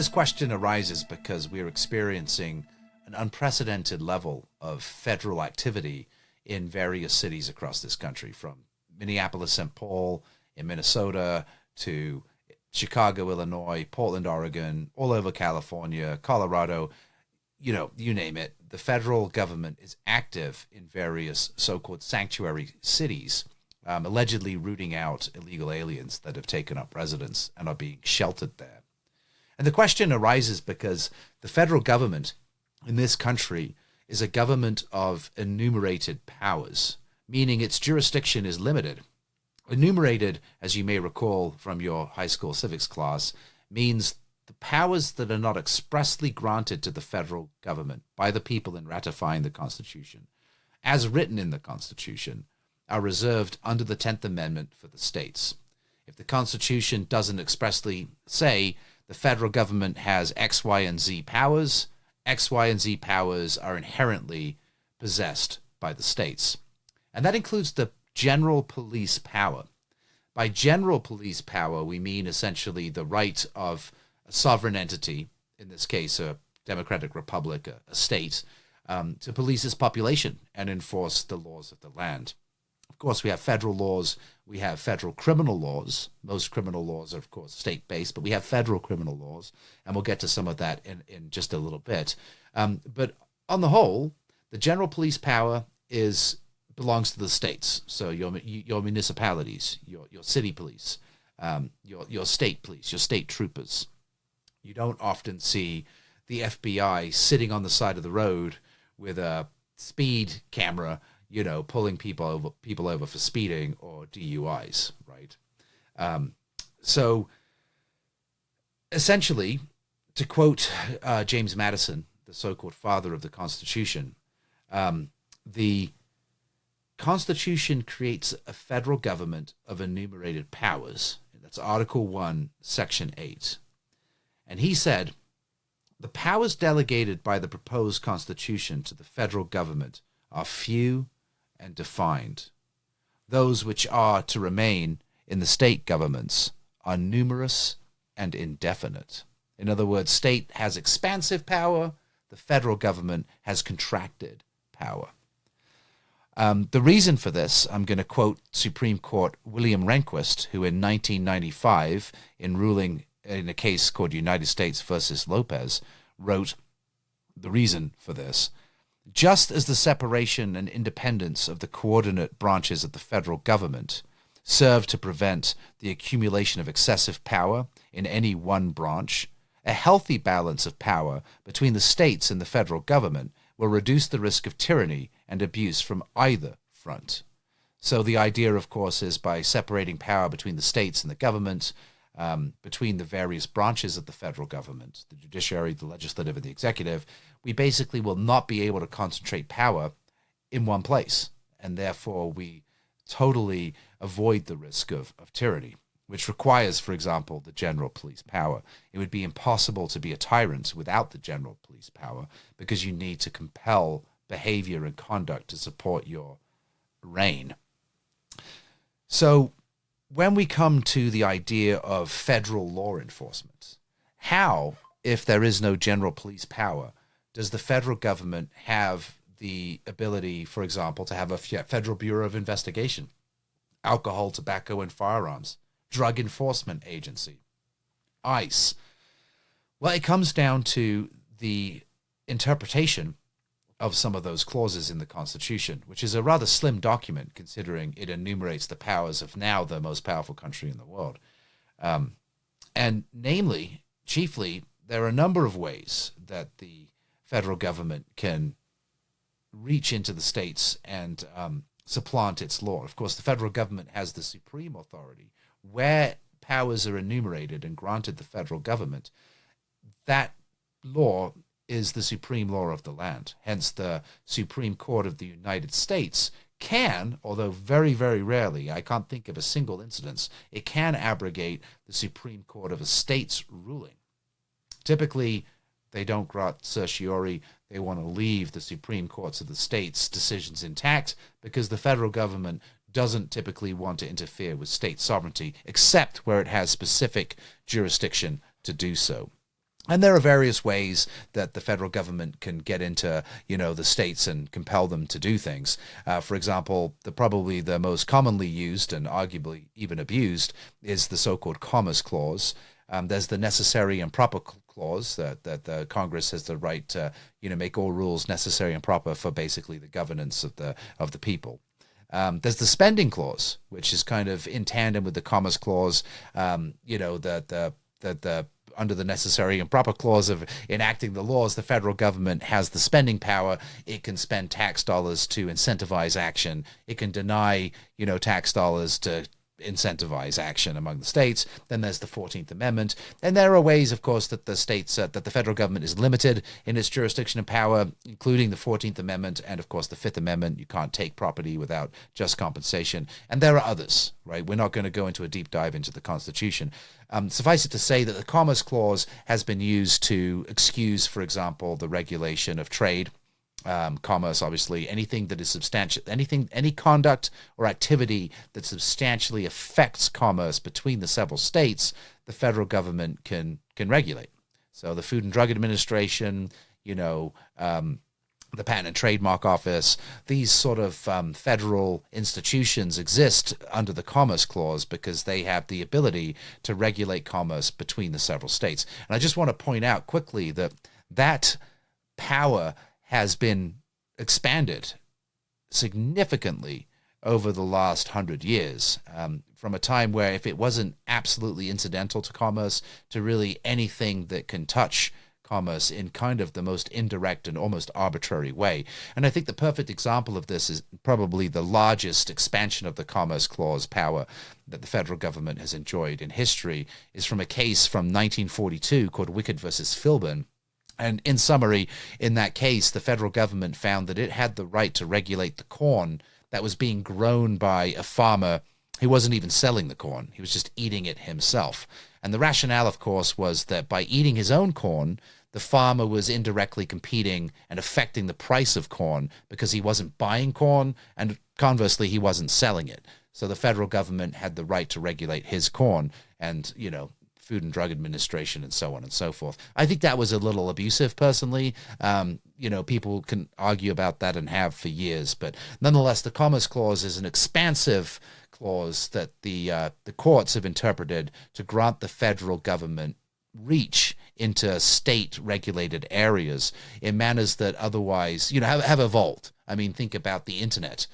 this question arises because we're experiencing an unprecedented level of federal activity in various cities across this country, from Minneapolis, St. Paul in Minnesota to Chicago, Illinois, Portland, Oregon, all over California, Colorado, you name it. The federal government is active in various so-called sanctuary cities, allegedly rooting out illegal aliens that have taken up residence and are being sheltered there. And the question arises because the federal government in this country is a government of enumerated powers, meaning its jurisdiction is limited. Enumerated, as you may recall from your high school civics class, means the powers that are not expressly granted to the federal government by the people in ratifying the Constitution, as written in the Constitution, are reserved under the 10th Amendment for the states. If the Constitution doesn't expressly say the federal government has X, Y, and Z powers, X, Y, and Z powers are inherently possessed by the states. And that includes the general police power. By general police power, we mean essentially the right of a sovereign entity, in this case a democratic republic, a state, to police its population and enforce the laws of the land. Of course, we have federal laws, we have federal criminal laws. Most criminal laws are, of course, state-based, but we have federal criminal laws, and we'll get to some of that in just a little bit. But on the whole, the general police power belongs to the states. So your municipalities, your city police, your state police, your state troopers. You don't often see the FBI sitting on the side of the road with a speed camera, pulling people over for speeding or DUIs, right? So essentially, to quote James Madison, the so-called father of the Constitution, the Constitution creates a federal government of enumerated powers. That's Article 1, Section 8. And he said, the powers delegated by the proposed Constitution to the federal government are few and defined. Those which are to remain in the state governments are numerous and indefinite. In other words, state has expansive power, the federal government has contracted power. The reason for this, I'm going to quote Supreme Court William Rehnquist, who in 1995, in ruling in a case called United States versus Lopez, wrote the reason for this. Just as the separation and independence of the coordinate branches of the federal government serve to prevent the accumulation of excessive power in any one branch, a healthy balance of power between the states and the federal government will reduce the risk of tyranny and abuse from either front. So the idea, of course, is by separating power between the states and the government, between the various branches of the federal government, the judiciary, the legislative, and the executive, we basically will not be able to concentrate power in one place. And therefore, we totally avoid the risk of tyranny, which requires, for example, the general police power. It would be impossible to be a tyrant without the general police power because you need to compel behavior and conduct to support your reign. So when we come to the idea of federal law enforcement, how, if there is no general police power, does the federal government have the ability, for example, to have a Federal Bureau of Investigation, alcohol, tobacco, and firearms, Drug Enforcement Agency, ICE? Well, it comes down to the interpretation of some of those clauses in the Constitution, which is a rather slim document considering it enumerates the powers of now the most powerful country in the world. And namely, chiefly, there are a number of ways that the federal government can reach into the states and supplant its law. Of course, the federal government has the supreme authority. Where powers are enumerated and granted the federal government, that law is the supreme law of the land. Hence, the Supreme Court of the United States can, although very, very rarely, I can't think of a single instance, it can abrogate the Supreme Court of a state's ruling. Typically, they don't grant certiorari. They want to leave the Supreme Courts of the states' decisions intact because the federal government doesn't typically want to interfere with state sovereignty, except where it has specific jurisdiction to do so. And there are various ways that the federal government can get into, the states and compel them to do things. For example, probably the most commonly used and arguably even abused is the so-called Commerce Clause. There's the necessary and proper clause that the Congress has the right to, make all rules necessary and proper for basically the governance of the people. There's the spending clause, which is kind of in tandem with the Commerce Clause. The under the necessary and proper clause of enacting the laws, the federal government has the spending power. It can spend tax dollars to incentivize action. It can deny, tax dollars to incentivize action among the states. Then there's the 14th Amendment. And there are ways, of course, that the states, that the federal government is limited in its jurisdiction and power, including the 14th Amendment and, of course, the 5th Amendment. You can't take property without just compensation. And there are others, right? We're not going to go into a deep dive into the Constitution. Suffice it to say that the Commerce Clause has been used to excuse, for example, the regulation of trade, commerce, obviously, anything that is substantial, any conduct or activity that substantially affects commerce between the several states, the federal government can regulate. So the Food and Drug Administration, the Patent and Trademark Office, these sort of federal institutions exist under the Commerce Clause because they have the ability to regulate commerce between the several states. And I just want to point out quickly that power has been expanded significantly over the last 100 years, from a time where if it wasn't absolutely incidental to commerce to really anything that can touch commerce in kind of the most indirect and almost arbitrary way. And I think the perfect example of this is probably the largest expansion of the Commerce Clause power that the federal government has enjoyed in history is from a case from 1942 called Wickett versus Philbin. And in summary, in that case, the federal government found that it had the right to regulate the corn that was being grown by a farmer who wasn't even selling the corn. He was just eating it himself. And the rationale, of course, was that by eating his own corn, the farmer was indirectly competing and affecting the price of corn because he wasn't buying corn, and conversely, he wasn't selling it. So the federal government had the right to regulate his corn and, Food and Drug Administration and so on and so forth. I think that was a little abusive, personally. People can argue about that and have for years, but nonetheless, the Commerce Clause is an expansive clause that the courts have interpreted to grant the federal government reach into state-regulated areas in manners that otherwise, have evolved. I mean, think about the internet.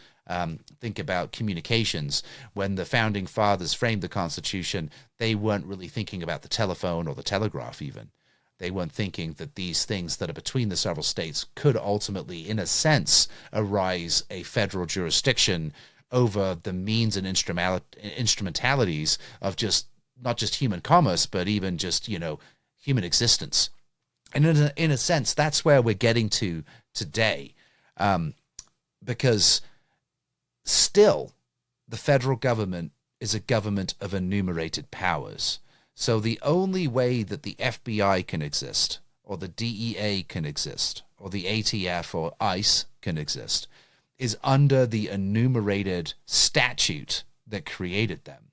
Think about communications. When the founding fathers framed the Constitution, they weren't really thinking about the telephone or the telegraph even. They weren't thinking that these things that are between the several states could ultimately, in a sense, arise a federal jurisdiction over the means and instrumentalities of not just human commerce, but even just, human existence. And in a sense, that's where we're getting to today. Because still, the federal government is a government of enumerated powers. So the only way that the FBI can exist, or the DEA can exist, or the ATF or ICE can exist, is under the enumerated statute that created them.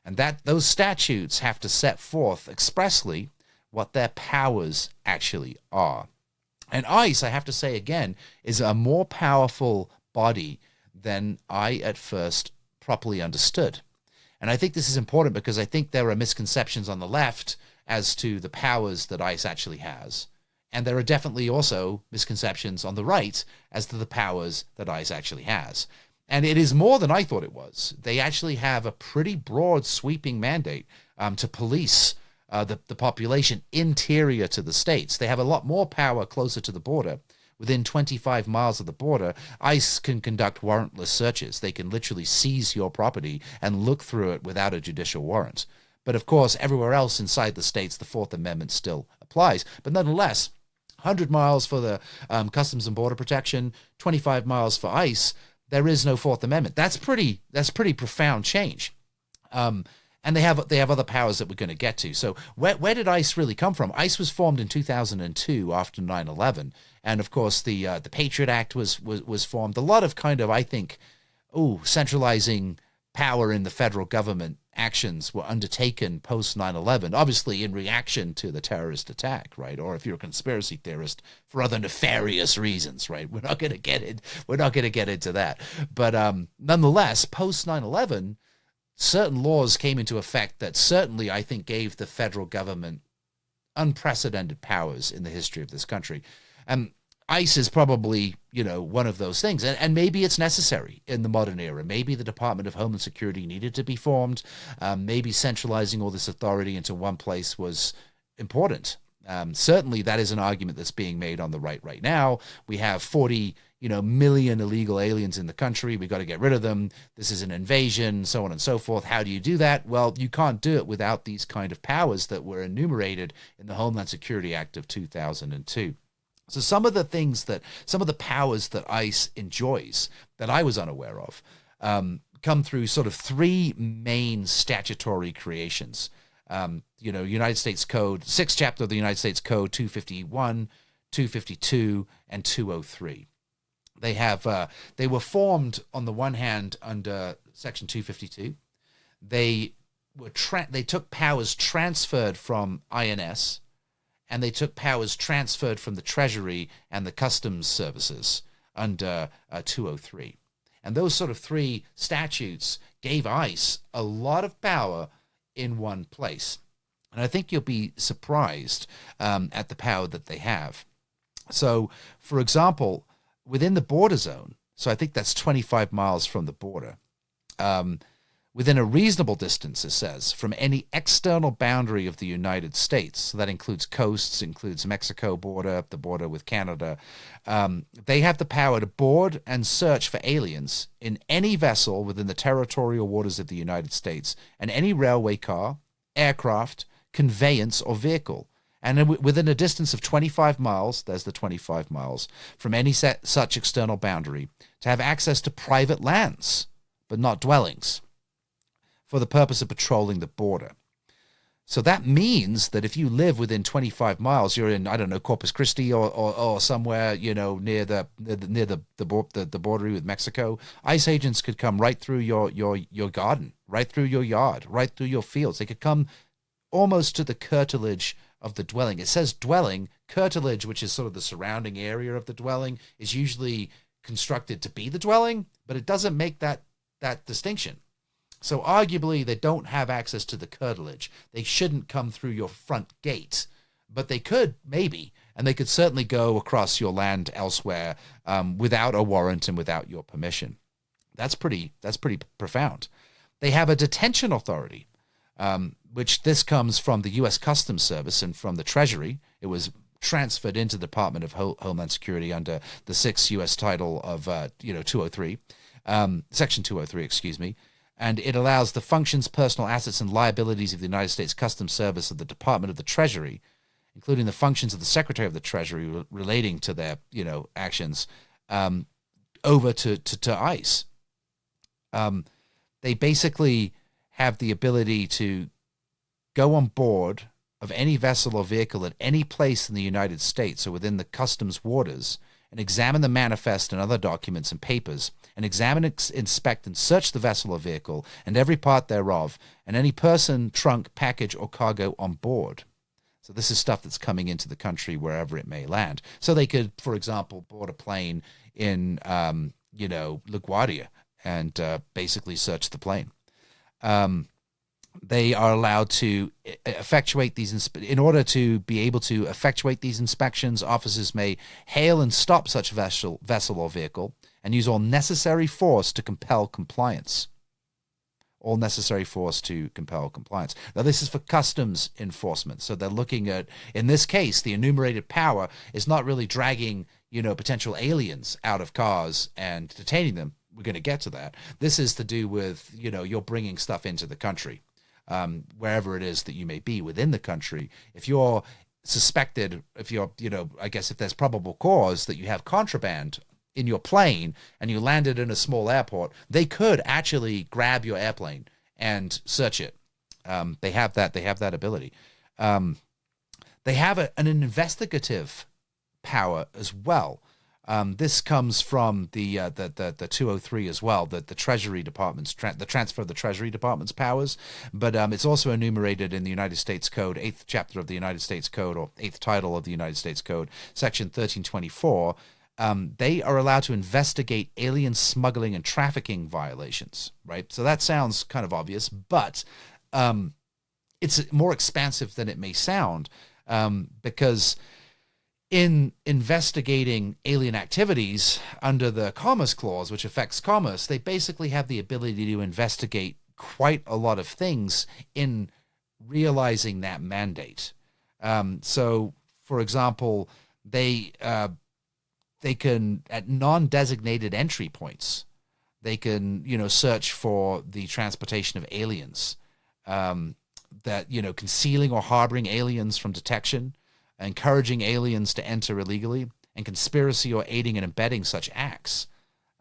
And that those statutes have to set forth expressly what their powers actually are. And ICE, I have to say again, is a more powerful body than I at first properly understood. And I think this is important because I think there are misconceptions on the left as to the powers that ICE actually has. And there are definitely also misconceptions on the right as to the powers that ICE actually has. And it is more than I thought it was. They actually have a pretty broad sweeping mandate to police the population interior to the states. They have a lot more power closer to the border. Within 25 miles of the border, ICE can conduct warrantless searches. They can literally seize your property and look through it without a judicial warrant. But of course, everywhere else inside the states, the Fourth Amendment still applies. But nonetheless, 100 miles for the Customs and Border Protection, 25 miles for ICE, there is no Fourth Amendment. That's pretty profound change. And they have other powers that we're going to get to. So where did ICE really come from? ICE was formed in 2002 after 9/11, and of course the Patriot Act was formed. A lot of kind of, I think, centralizing power in the federal government actions were undertaken post 9/11, obviously in reaction to the terrorist attack, right? Or if you're a conspiracy theorist, for other nefarious reasons, right? We're not going to get into that. But nonetheless, post 9/11, certain laws came into effect that certainly, I think, gave the federal government unprecedented powers in the history of this country. ICE is probably, one of those things. And maybe it's necessary in the modern era. Maybe the Department of Homeland Security needed to be formed. Maybe centralizing all this authority into one place was important. Certainly that is an argument that's being made on the right now. We have 40 million illegal aliens in the country. We got to get rid of them. This is an invasion, so on and so forth. How do you do that? Well, you can't do it without these kind of powers that were enumerated in the Homeland Security Act of 2002. So some of the powers that ICE enjoys that I was unaware of come through sort of three main statutory creations. United States Code, 6th chapter of the United States Code, 251, 252, and 203. They were formed on the one hand under Section 252. They took powers transferred from INS, and they took powers transferred from the Treasury and the Customs Services under 203. And those sort of three statutes gave ICE a lot of power in one place. And I think you'll be surprised at the power that they have. So, for example, within the border zone, so I think that's 25 miles from the border, within a reasonable distance, it says, from any external boundary of the United States, so that includes coasts, includes Mexico border, the border with Canada, they have the power to board and search for aliens in any vessel within the territorial waters of the United States, and any railway car, aircraft, conveyance, or vehicle. And within a distance of 25 miles, there's the 25 miles, from any such external boundary, to have access to private lands, but not dwellings, for the purpose of patrolling the border. So that means that if you live within 25 miles, you're in, I don't know, Corpus Christi or somewhere, near the border with Mexico, ICE agents could come right through your garden, right through your yard, right through your fields. They could come almost to the curtilage of the dwelling. It says dwelling. Curtilage, which is sort of the surrounding area of the dwelling, is usually constructed to be the dwelling, but it doesn't make that distinction. So arguably, they don't have access to the curtilage. They shouldn't come through your front gate, but they could, maybe, and they could certainly go across your land elsewhere without a warrant and without your permission. That's pretty profound. They have a detention authority, which this comes from the U.S. Customs Service and from the Treasury. It was transferred into the Department of Homeland Security under the 6th U.S. title of 203, Section 203, excuse me. And it allows the functions, personal assets, and liabilities of the United States Customs Service of the Department of the Treasury, including the functions of the Secretary of the Treasury relating to their, actions, over to ICE. They basically have the ability to go on board of any vessel or vehicle at any place in the United States or within the customs waters and examine the manifest and other documents and papers, and examine, inspect, and search the vessel or vehicle and every part thereof, and any person, trunk, package, or cargo on board. So this is stuff that's coming into the country wherever it may land. So they could, for example, board a plane in, LaGuardia and basically search the plane. They are allowed to effectuate these. In order to be able to effectuate these inspections, officers may hail and stop such vessel or vehicle and use all necessary force to compel compliance. All necessary force to compel compliance. Now, this is for customs enforcement. So they're looking at, in this case, the enumerated power is not really dragging, potential aliens out of cars and detaining them. We're going to get to that. This is to do with, you're bringing stuff into the country. Wherever it is that you may be within the country, if you're suspected, if you're, if there's probable cause that you have contraband in your plane and you landed in a small airport, they could actually grab your airplane and search it. They have that ability. They have an investigative power as well. This comes from the 203 as well, the Treasury Department's the transfer of the Treasury Department's powers, but it's also enumerated in the United States Code, 8th chapter of the United States Code, or 8th title of the United States Code, section 1324. They are allowed to investigate alien smuggling and trafficking violations, right? So that sounds kind of obvious, but it's more expansive than it may sound, because in investigating alien activities under the Commerce Clause, which affects commerce, they basically have the ability to investigate quite a lot of things in realizing that mandate. So, for example, they can, at non-designated entry points, they can, search for the transportation of aliens, that, concealing or harboring aliens from detection, encouraging aliens to enter illegally, and conspiracy or aiding and abetting such acts.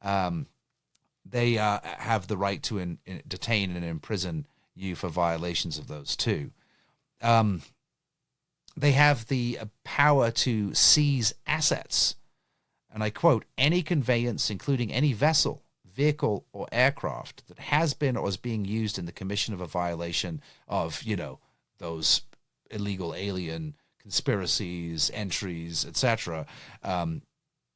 They have the right to detain and imprison you for violations of those too. They have the power to seize assets. And I quote, any conveyance, including any vessel, vehicle, or aircraft that has been or is being used in the commission of a violation of, those illegal alien conspiracies, entries, etc., and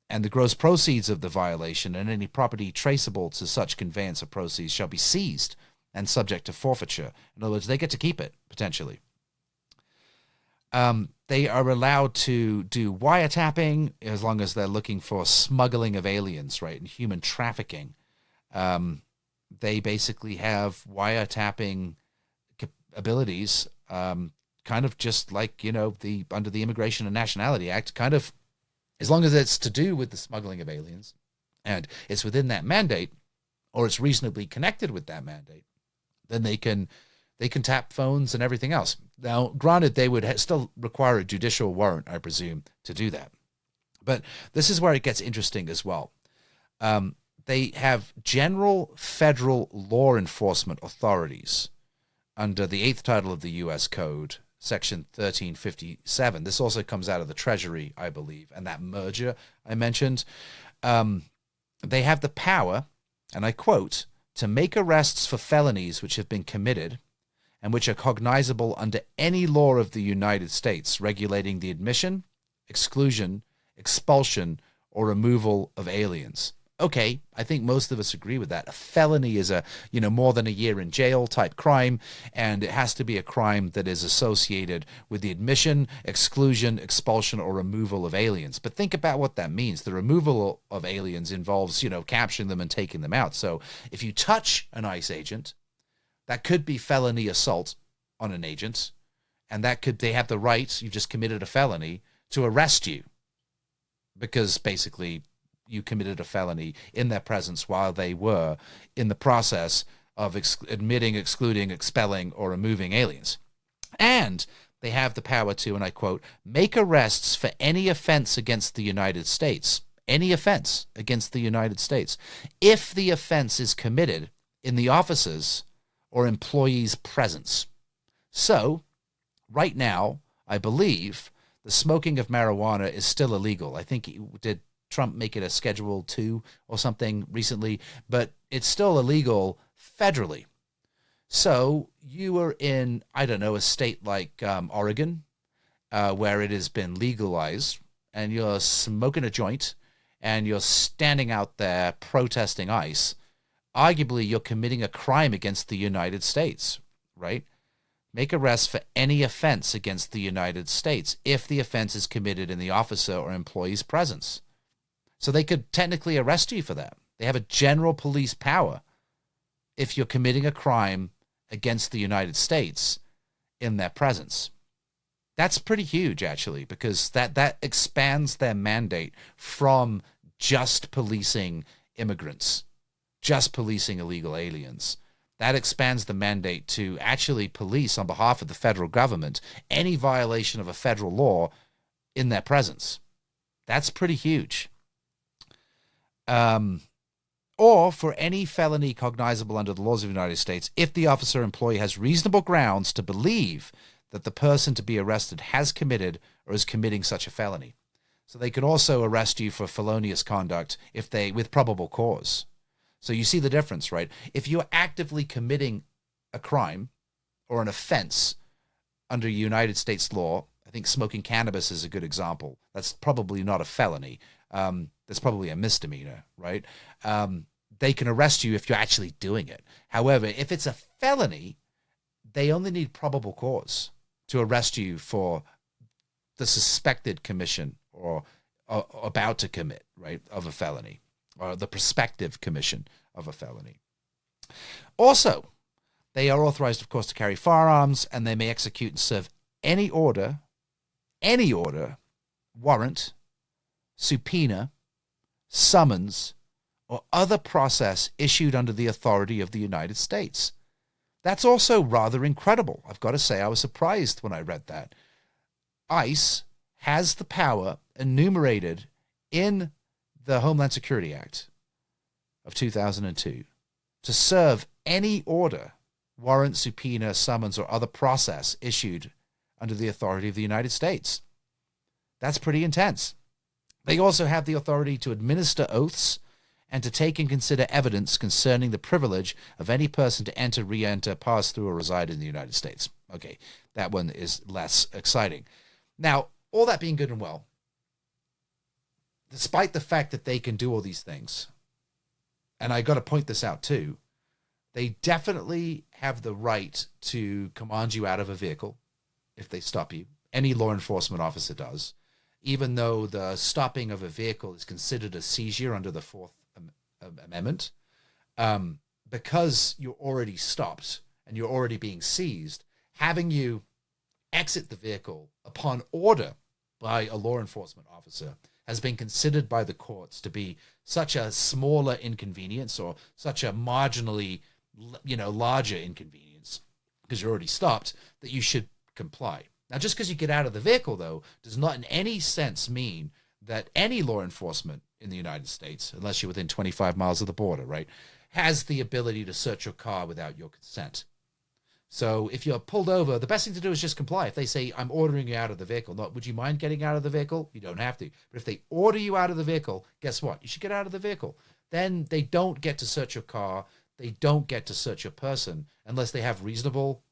the gross proceeds of the violation and any property traceable to such conveyance of proceeds shall be seized and subject to forfeiture. In other words, they get to keep it, potentially. They are allowed to do wiretapping as long as they're looking for smuggling of aliens, right, and human trafficking. They basically have wiretapping abilities, kind of just like, under the Immigration and Nationality Act, kind of, as long as it's to do with the smuggling of aliens and it's within that mandate, or it's reasonably connected with that mandate, then they can tap phones and everything else. Now, granted, they would still require a judicial warrant, I presume, to do that. But this is where it gets interesting as well. They have general federal law enforcement authorities under the 8th title of the U.S. Code, Section 1357. This also comes out of the Treasury, I believe, and that merger I mentioned. They have the power, and I quote, to make arrests for felonies which have been committed and which are cognizable under any law of the United States regulating the admission, exclusion, expulsion, or removal of aliens. Okay, I think most of us agree with that. A felony is a, more than a year in jail type crime, and it has to be a crime that is associated with the admission, exclusion, expulsion, or removal of aliens. But think about what that means. The removal of aliens involves, capturing them and taking them out. So if you touch an ICE agent, that could be felony assault on an agent, and they have the right, you've just committed a felony, to arrest you, because basically you committed a felony in their presence while they were in the process of admitting, excluding, expelling, or removing aliens. And they have the power to, and I quote, make arrests for any offense against the United States, any offense against the United States, if the offense is committed in the officer's or employee's presence. So, right now, I believe the smoking of marijuana is still illegal. I think did Trump make it a Schedule 2 or something recently, but it's still illegal federally. So you are in, I don't know, a state like Oregon, where it has been legalized, and you're smoking a joint, and you're standing out there protesting ICE. Arguably, you're committing a crime against the United States, right? Make arrests for any offense against the United States if the offense is committed in the officer or employee's presence. So they could technically arrest you for that. They have a general police power if you're committing a crime against the United States in their presence. That's pretty huge, actually, because that expands their mandate from just policing immigrants, just policing illegal aliens. That expands the mandate to actually police on behalf of the federal government any violation of a federal law in their presence. That's pretty huge. Or for any felony cognizable under the laws of the United States, if the officer or employee has reasonable grounds to believe that the person to be arrested has committed or is committing such a felony. So they can also arrest you for felonious conduct with probable cause. So you see the difference, right? If you're actively committing a crime or an offense under United States law, I think smoking cannabis is a good example. That's probably not a felony. That's probably a misdemeanor, right? They can arrest you if you're actually doing it. However, if it's a felony, they only need probable cause to arrest you for the suspected commission or about to commit, right, of a felony, or the prospective commission of a felony. Also, they are authorized, of course, to carry firearms, and they may execute and serve any order, warrant, subpoena, summons, or other process issued under the authority of the United States. That's also rather incredible. I've got to say, I was surprised when I read that. ICE has the power enumerated in the Homeland Security Act of 2002 to serve any order, warrant, subpoena, summons, or other process issued under the authority of the United States. That's pretty intense. They also have the authority to administer oaths and to take and consider evidence concerning the privilege of any person to enter, re-enter, pass through, or reside in the United States. Okay, that one is less exciting. Now, all that being good and well, despite the fact that they can do all these things, and I got to point this out too, they definitely have the right to command you out of a vehicle if they stop you. Any law enforcement officer does, even though the stopping of a vehicle is considered a seizure under the Fourth Amendment. Because you're already stopped and you're already being seized, having you exit the vehicle upon order by a law enforcement officer has been considered by the courts to be such a smaller inconvenience, or such a marginally, larger inconvenience, because you're already stopped, that you should comply. Now, just because you get out of the vehicle, though, does not in any sense mean that any law enforcement in the United States, unless you're within 25 miles of the border, right, has the ability to search your car without your consent. So if you're pulled over, the best thing to do is just comply. If they say, I'm ordering you out of the vehicle, not, would you mind getting out of the vehicle? You don't have to. But if they order you out of the vehicle, guess what? You should get out of the vehicle. Then they don't get to search your car. They don't get to search your person unless they have a reasonable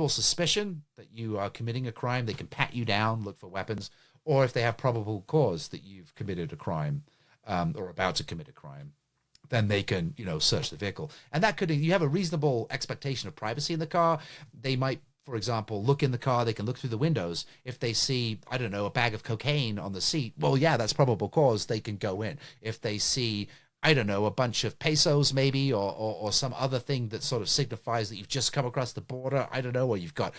suspicion that you are committing a crime. They can pat you down, look for weapons, or if they have probable cause that you've committed a crime or about to commit a crime, then they can, search the vehicle. And that you have a reasonable expectation of privacy in the car. They might, for example, look in the car. They can look through the windows. If they see, I don't know, a bag of cocaine on the seat, well, yeah, that's probable cause. They can go in. If they see, I don't know, a bunch of pesos maybe, or some other thing that sort of signifies that you've just come across the border, I don't know, or you've got,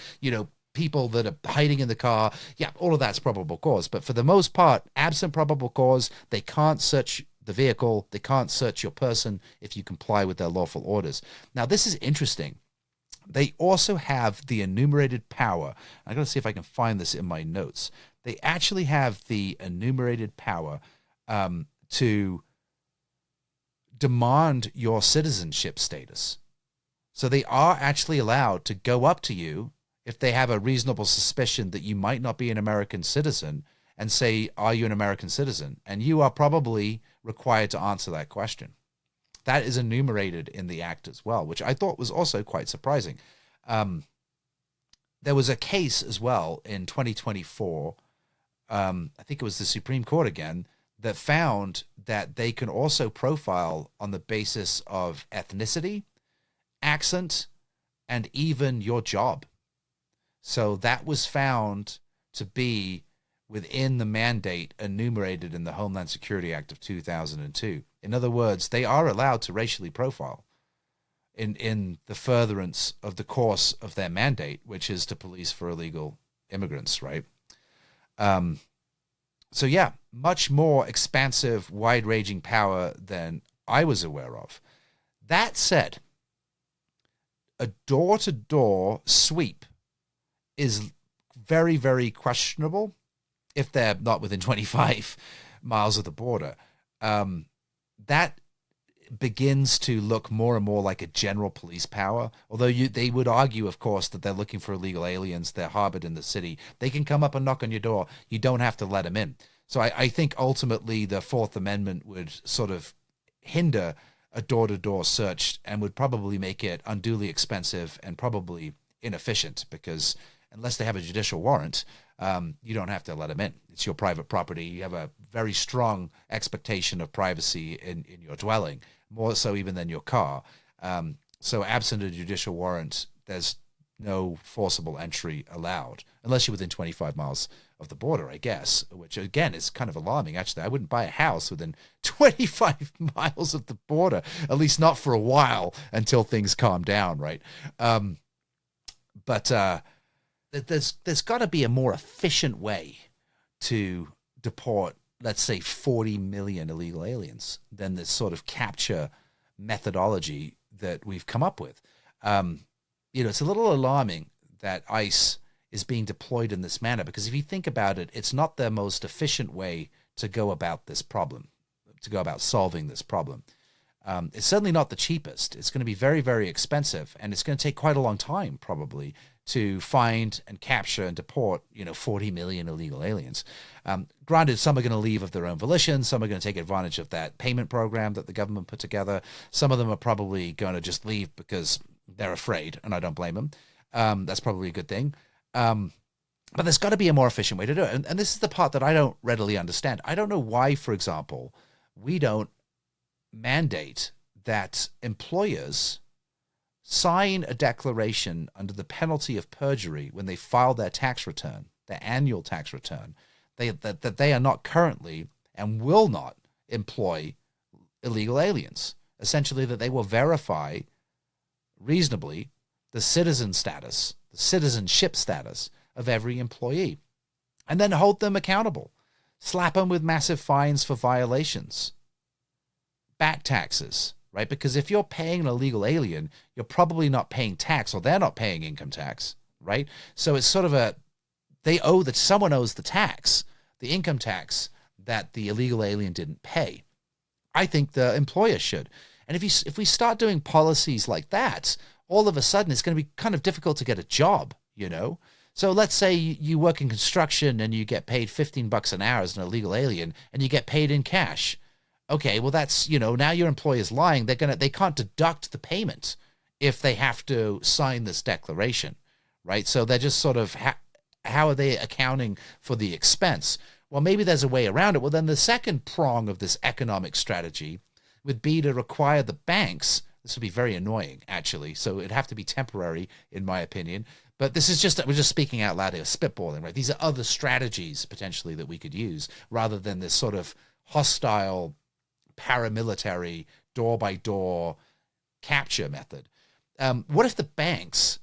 people that are hiding in the car, yeah, all of that's probable cause. But for the most part, absent probable cause, they can't search the vehicle, they can't search your person if you comply with their lawful orders. Now, this is interesting. They also have the enumerated power. I got to see if I can find this in my notes. They actually have the enumerated power to demand your citizenship status. So they are actually allowed to go up to you if they have a reasonable suspicion that you might not be an American citizen and say, are you an American citizen? And you are probably required to answer that question. That is enumerated in the act as well, which I thought was also quite surprising. There was a case as well in 2024, I think it was the Supreme Court again, that found that they can also profile on the basis of ethnicity, accent, and even your job. So that was found to be within the mandate enumerated in the Homeland Security Act of 2002. In other words, they are allowed to racially profile in the furtherance of the course of their mandate, which is to police for illegal immigrants, right? So yeah, much more expansive, wide-ranging power than I was aware of. That said, a door-to-door sweep is very, very questionable if they're not within 25 miles of the border. That begins to look more and more like a general police power. Although they would argue, of course, that they're looking for illegal aliens. They're harbored in the city. They can come up and knock on your door. You don't have to let them in. So I think ultimately the Fourth Amendment would sort of hinder a door-to-door search and would probably make it unduly expensive and probably inefficient, because unless they have a judicial warrant, you don't have to let them in. It's your private property. You have a very strong expectation of privacy in your dwelling, more so even than your car. So absent a judicial warrant, there's no forcible entry allowed, unless you're within 25 miles of the border, I guess, which again is kind of alarming. Actually, I wouldn't buy a house within 25 miles of the border, at least not for a while, until things calm down, right? But there's got to be a more efficient way to deport, let's say, 40 million illegal aliens than this sort of capture methodology that we've come up with. It's a little alarming that ICE is being deployed in this manner, because if you think about it, it's not the most efficient way to go about this problem, to go about solving this problem. It's certainly not the cheapest. It's going to be very, very expensive, and it's going to take quite a long time, probably, to find and capture and deport, 40 million illegal aliens. Granted, some are going to leave of their own volition. Some are going to take advantage of that payment program that the government put together. Some of them are probably going to just leave because they're afraid, and I don't blame them. That's probably a good thing. But there's got to be a more efficient way to do it. And this is the part that I don't readily understand. I don't know why, for example, we don't mandate that employers sign a declaration under the penalty of perjury when they file their tax return, their annual tax return, that they are not currently and will not employ illegal aliens. Essentially, that they will verify reasonably the citizenship status of every employee, and then hold them accountable, slap them with massive fines for violations, back taxes, right? Because if you're paying an illegal alien, you're probably not paying tax, or they're not paying income tax, right? So it's sort of someone owes the tax, the income tax that the illegal alien didn't pay. I think the employer should. And if we start doing policies like that, all of a sudden it's going to be kind of difficult to get a job, So let's say you work in construction and you get paid $15 an hour as an illegal alien, and you get paid in cash. Okay, well that's, now your employer's lying. They can't deduct the payment if they have to sign this declaration, right? So they're just sort of, how are they accounting for the expense? Well, maybe there's a way around it. Well, then the second prong of this economic strategy would be to require the banks. This would be very annoying, actually. So it'd have to be temporary, in my opinion. But this is we're just speaking out loud here, spitballing, right? These are other strategies, potentially, that we could use, rather than this sort of hostile, paramilitary, door-by-door capture method. What if the banks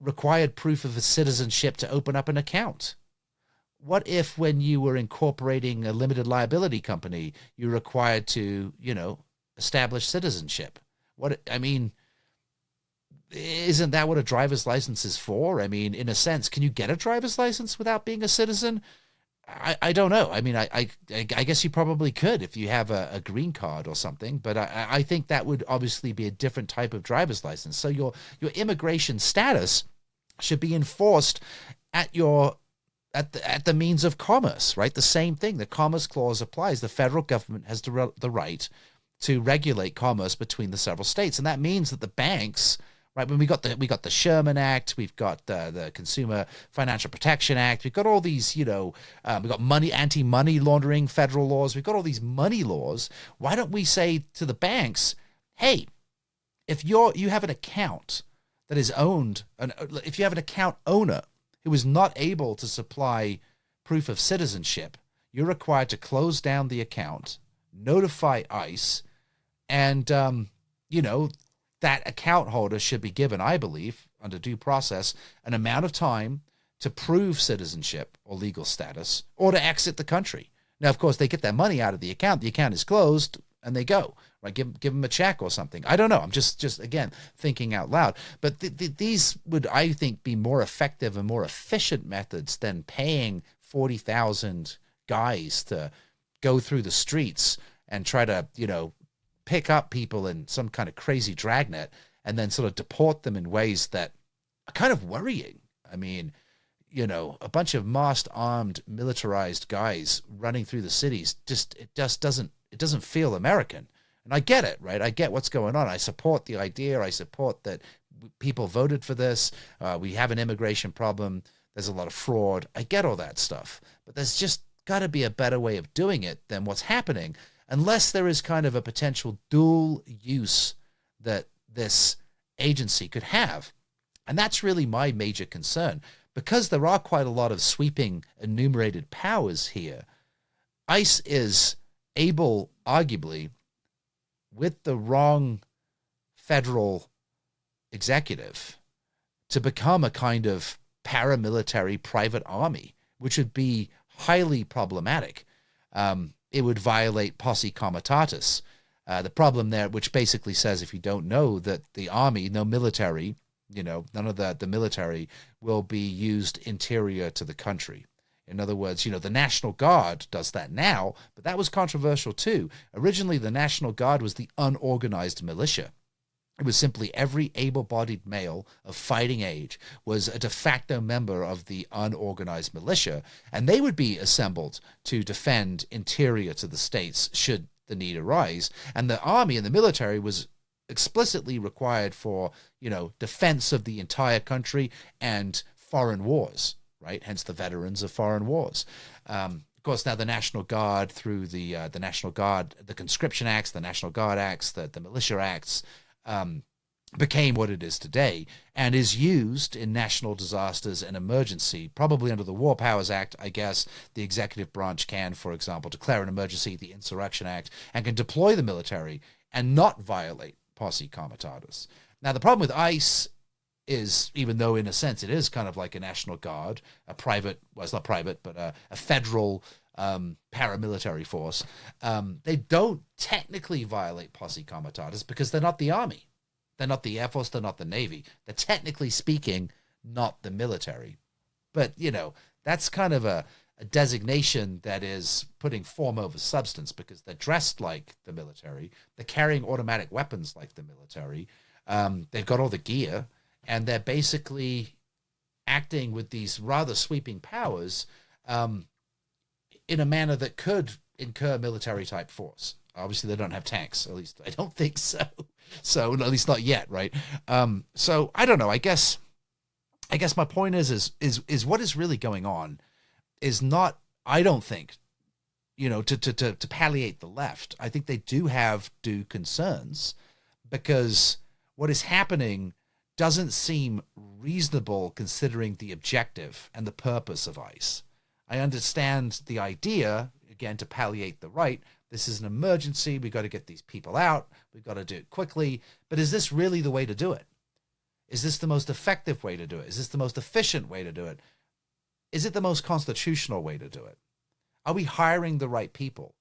required proof of a citizenship to open up an account? What if, when you were incorporating a limited liability company, you're required to, establish citizenship? Isn't that what a driver's license is for? In a sense, can you get a driver's license without being a citizen? I don't know. I guess you probably could if you have a green card or something, but I think that would obviously be a different type of driver's license. So your immigration status should be enforced at the means of commerce, right? The same thing. The Commerce Clause applies. The federal government has the right to regulate commerce between the several states, and that means that the banks, right? When we got the Sherman Act, we've got the Consumer Financial Protection Act, we've got all these, we've got anti-money laundering federal laws, we've got all these money laws. Why don't we say to the banks, hey, if you have an account that is owned, and if you have an account owner who is not able to supply proof of citizenship, you're required to close down the account, notify ICE, and, that account holder should be given, I believe, under due process, an amount of time to prove citizenship or legal status, or to exit the country. Now, of course, they get their money out of the account is closed, and they go, right? Give them a check or something. I don't know. I'm just again, thinking out loud. But these would, I think, be more effective and more efficient methods than paying 40,000 guys to go through the streets and try to, pick up people in some kind of crazy dragnet and then sort of deport them in ways that are kind of worrying. I mean, a bunch of masked, armed, militarized guys running through the cities, it doesn't feel American. And I get it, right? I get what's going on. I support the idea. I support that people voted for this. We have an immigration problem. There's a lot of fraud. I get all that stuff. But there's just got to be a better way of doing it than what's happening, unless there is kind of a potential dual use that this agency could have. And that's really my major concern. Because there are quite a lot of sweeping enumerated powers here, ICE is able, arguably, with the wrong federal executive, to become a kind of paramilitary private army, which would be highly problematic. It would violate posse comitatus. The problem there, which basically says, if you don't know, that the army, no military, none of the military will be used interior to the country. In other words, the National Guard does that now, but that was controversial too. Originally, the National Guard was the unorganized militia. It was simply every able-bodied male of fighting age was a de facto member of the unorganized militia, and they would be assembled to defend interior to the states should the need arise. And the army and the military was explicitly required for, defense of the entire country and foreign wars, right? Hence the veterans of foreign wars. Of course, now the National Guard, through the National Guard, the Conscription Acts, the National Guard Acts, the Militia Acts, became what it is today, and is used in national disasters and emergency, probably under the War Powers Act. I guess the executive branch can, for example, declare an emergency, the Insurrection Act, and can deploy the military and not violate posse comitatus. Now, the problem with ICE is, even though in a sense it is kind of like a National Guard, a private, well, it's not private, but a federal paramilitary force, they don't technically violate posse comitatus because they're not the army. They're not the Air Force. They're not the Navy. They're technically speaking not the military. But, that's kind of a designation that is putting form over substance, because they're dressed like the military. They're carrying automatic weapons like the military. They've got all the gear, and they're basically acting with these rather sweeping powers in a manner that could incur military-type force. Obviously, they don't have tanks. At least I don't think so. So, at least not yet, right? So I don't know. I guess my point is what is really going on is not, I don't think, to palliate the left. I think they do have due concerns, because what is happening doesn't seem reasonable considering the objective and the purpose of ICE. I understand the idea, again, to palliate the right. This is an emergency. We've got to get these people out. We've got to do it quickly. But is this really the way to do it? Is this the most effective way to do it? Is this the most efficient way to do it? Is it the most constitutional way to do it? Are we hiring the right people?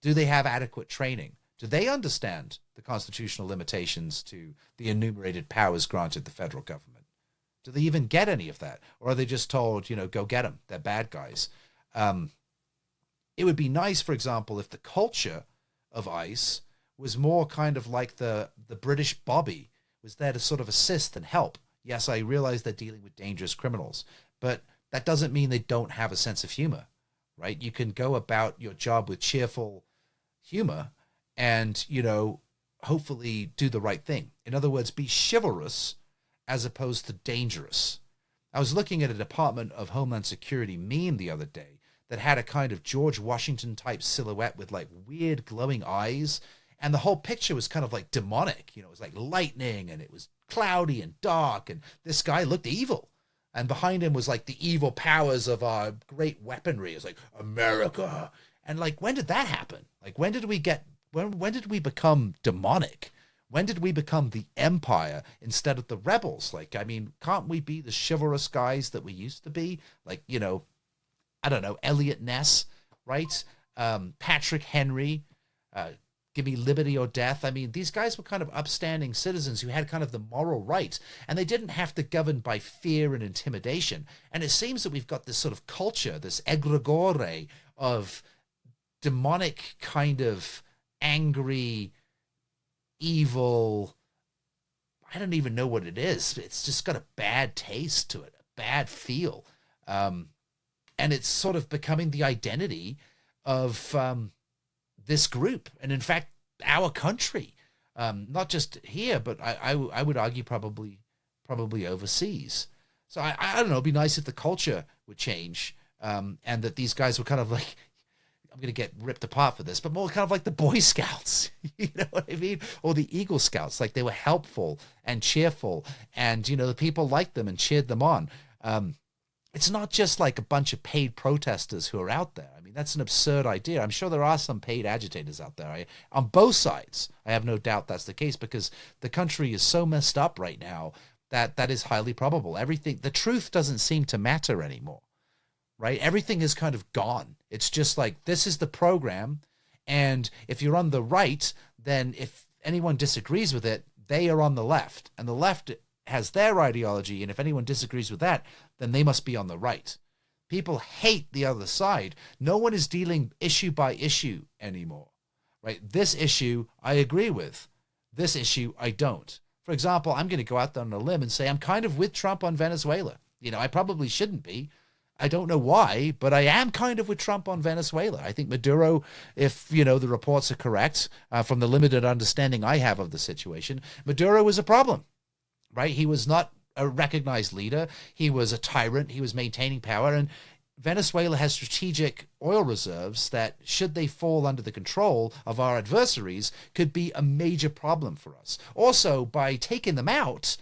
Do they have adequate training? Do they understand the constitutional limitations to the enumerated powers granted the federal government? Do they even get any of that? Or are they just told, go get them, they're bad guys? It would be nice, for example, if the culture of ICE was more kind of like the British Bobby, was there to sort of assist and help. Yes, I realize they're dealing with dangerous criminals, but that doesn't mean they don't have a sense of humor, right? You can go about your job with cheerful humor and, hopefully do the right thing. In other words, be chivalrous as opposed to dangerous. I was looking at a Department of Homeland Security meme the other day that had a kind of George Washington type silhouette with like weird glowing eyes. And the whole picture was kind of like demonic. It was like lightning, and it was cloudy and dark. And this guy looked evil. And behind him was like the evil powers of our great weaponry. It was like, America. And like, when did that happen? Like, when did we become demonic? When did we become the empire instead of the rebels? Like, I mean, can't we be the chivalrous guys that we used to be? Like, I don't know, Elliot Ness, right? Patrick Henry, give me liberty or death. I mean, these guys were kind of upstanding citizens who had kind of the moral right, and they didn't have to govern by fear and intimidation. And it seems that we've got this sort of culture, this egregore of demonic kind of angry evil. I don't even know what it is. It's just got a bad taste to it, a bad feel. And it's sort of becoming the identity of this group. And in fact, our country, not just here, but I would argue probably overseas. So I don't know, it'd be nice if the culture would change, and that these guys were kind of like, I'm going to get ripped apart for this, but more kind of like the Boy Scouts, you know what I mean? Or the Eagle Scouts, like they were helpful and cheerful, and, you know, the people liked them and cheered them on. It's not just like a bunch of paid protesters who are out there. I mean, that's an absurd idea. I'm sure there are some paid agitators out there. On both sides, I have no doubt that's the case, because the country is so messed up right now that is highly probable. Everything, the truth doesn't seem to matter anymore. Right? Everything is kind of gone. It's just like, this is the program. And if you're on the right, then if anyone disagrees with it, they are on the left. And the left has their ideology. And if anyone disagrees with that, then they must be on the right. People hate the other side. No one is dealing issue by issue anymore. Right? This issue I agree with. This issue I don't. For example, I'm going to go out there on a limb and say I'm kind of with Trump on Venezuela. You know, I probably shouldn't be. I don't know why, but I am kind of with Trump on Venezuela. I think Maduro, if, you know, the reports are correct, from the limited understanding I have of the situation, Maduro was a problem, right? He was not a recognized leader. He was a tyrant. He was maintaining power. And Venezuela has strategic oil reserves that, should they fall under the control of our adversaries, could be a major problem for us. Also, by taking them out,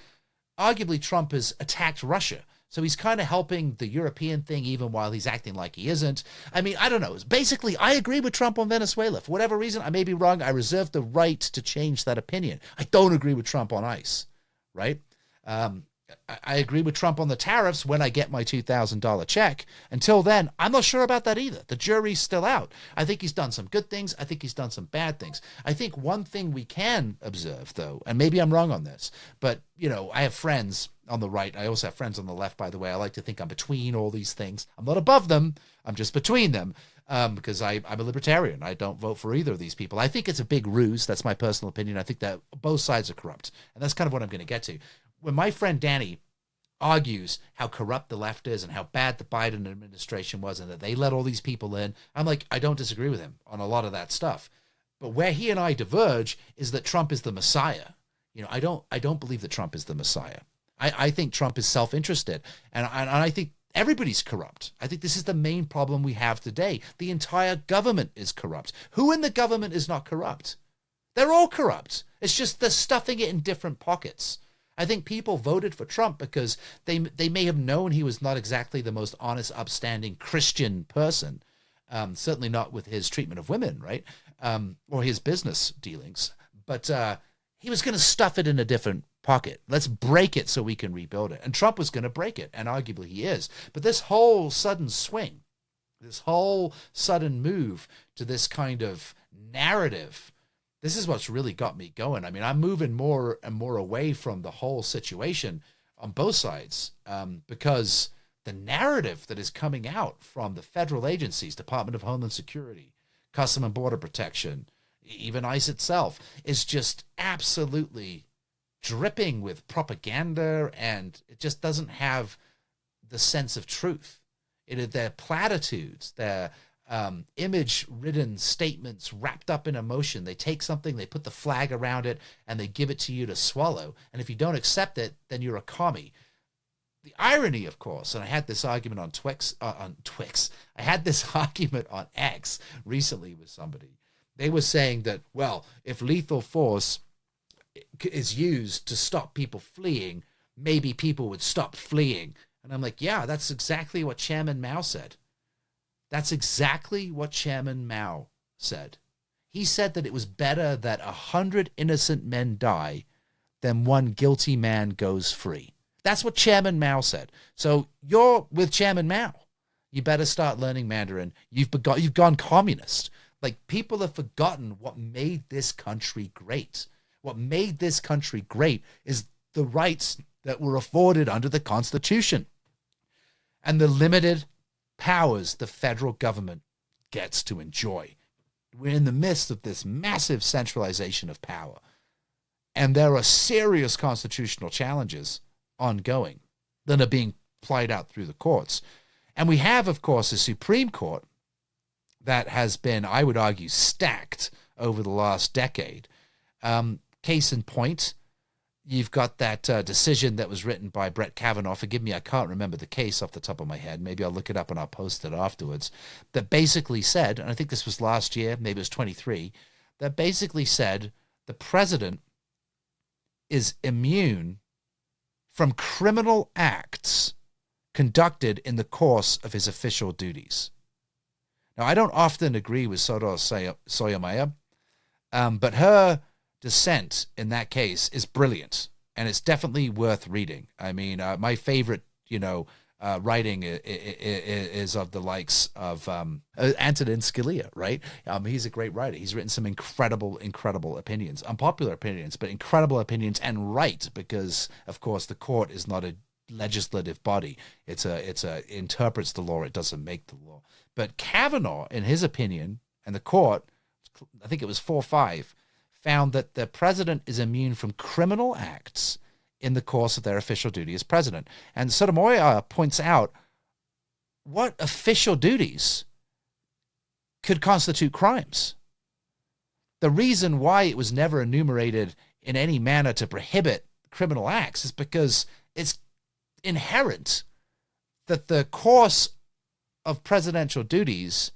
arguably Trump has attacked Russia. So he's kind of helping the European thing, even while he's acting like he isn't. I mean, I don't know. Basically, I agree with Trump on Venezuela. For whatever reason, I may be wrong. I reserve the right to change that opinion. I don't agree with Trump on ICE, right? I agree with Trump on the tariffs when I get my $2,000 check. Until then, I'm not sure about that either. The jury's still out. I think he's done some good things. I think he's done some bad things. I think one thing we can observe, though, and maybe I'm wrong on this, but, you know, I have friends on the right. I also have friends on the left, by the way. I like to think I'm between all these things. I'm not above them. I'm just between them, because I'm a libertarian. I don't vote for either of these people. I think it's a big ruse. That's my personal opinion. I think that both sides are corrupt. And that's kind of what I'm going to get to. When my friend Danny argues how corrupt the left is and how bad the Biden administration was and that they let all these people in, I'm like, I don't disagree with him on a lot of that stuff. But where he and I diverge is that Trump is the Messiah. You know, I don't believe that Trump is the Messiah. I think Trump is self-interested. And I think everybody's corrupt. I think this is the main problem we have today. The entire government is corrupt. Who in the government is not corrupt? They're all corrupt. It's just they're stuffing it in different pockets. I think people voted for Trump because they may have known he was not exactly the most honest, upstanding Christian person. Certainly not with his treatment of women, right? Or his business dealings. But he was going to stuff it in a different pocket. Let's break it so we can rebuild it. And Trump was going to break it, and arguably he is. But this whole sudden swing, this whole sudden move to this kind of narrative, this is what's really got me going. I mean, I'm moving more and more away from the whole situation on both sides, because the narrative that is coming out from the federal agencies, Department of Homeland Security, Customs and Border Protection, even ICE itself, is just absolutely dripping with propaganda, and it just doesn't have the sense of truth. They're platitudes, they're image-ridden statements wrapped up in emotion. They take something, they put the flag around it, and they give it to you to swallow. And if you don't accept it, then you're a commie. The irony, of course, and I had this argument on Twix. I had this argument on X recently with somebody. They were saying that, well, if lethal force is used to stop people fleeing, maybe people would stop fleeing. And I'm like, yeah, that's exactly what Chairman Mao said. That's exactly what Chairman Mao said. He said that it was better that 100 innocent men die than one guilty man goes free. That's what Chairman Mao said. So you're with Chairman Mao. You better start learning Mandarin. You've gone communist. Like, people have forgotten what made this country great. What made this country great is the rights that were afforded under the Constitution and the limited powers the federal government gets to enjoy. We're in the midst of this massive centralization of power. And there are serious constitutional challenges ongoing that are being played out through the courts. And we have, of course, a Supreme Court that has been, I would argue, stacked over the last decade. Case in point, you've got that decision that was written by Brett Kavanaugh. Forgive me, I can't remember the case off the top of my head. Maybe I'll look it up and I'll post it afterwards. That basically said, and I think this was last year, maybe it was 23, that basically said the president is immune from criminal acts conducted in the course of his official duties. Now, I don't often agree with Sotomayor, but her dissent in that case is brilliant, and it's definitely worth reading. I mean, my favorite, writing is of the likes of Antonin Scalia, right? He's a great writer. He's written some incredible opinions, unpopular opinions, but incredible opinions, and right, because of course the court is not a legislative body. It's interprets the law. It doesn't make the law. But Kavanaugh, in his opinion, and the court, I think it was 4-5, found that the president is immune from criminal acts in the course of their official duty as president. And Sotomayor points out what official duties could constitute crimes. The reason why it was never enumerated in any manner to prohibit criminal acts is because it's inherent that the course of presidential duties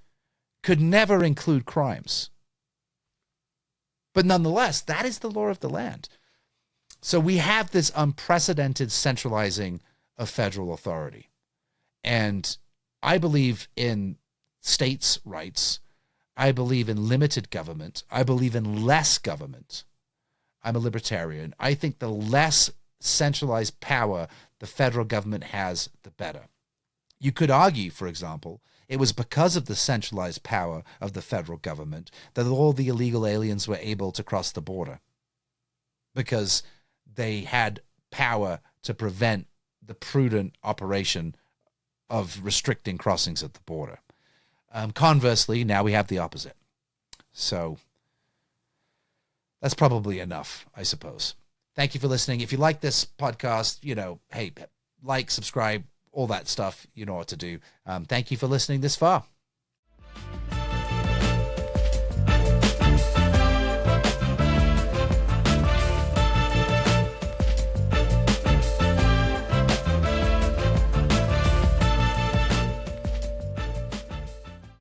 could never include crimes. But nonetheless, that is the law of the land. So we have this unprecedented centralizing of federal authority. And I believe in states' rights. I believe in limited government. I believe in less government. I'm a libertarian. I think the less centralized power the federal government has, the better. You could argue, for example, it was because of the centralized power of the federal government that all the illegal aliens were able to cross the border, because they had power to prevent the prudent operation of restricting crossings at the border. Conversely, now we have the opposite. So that's probably enough, I suppose. Thank you for listening. If you like this podcast, hey, like, subscribe, all that stuff, you know what to do. Thank you for listening this far.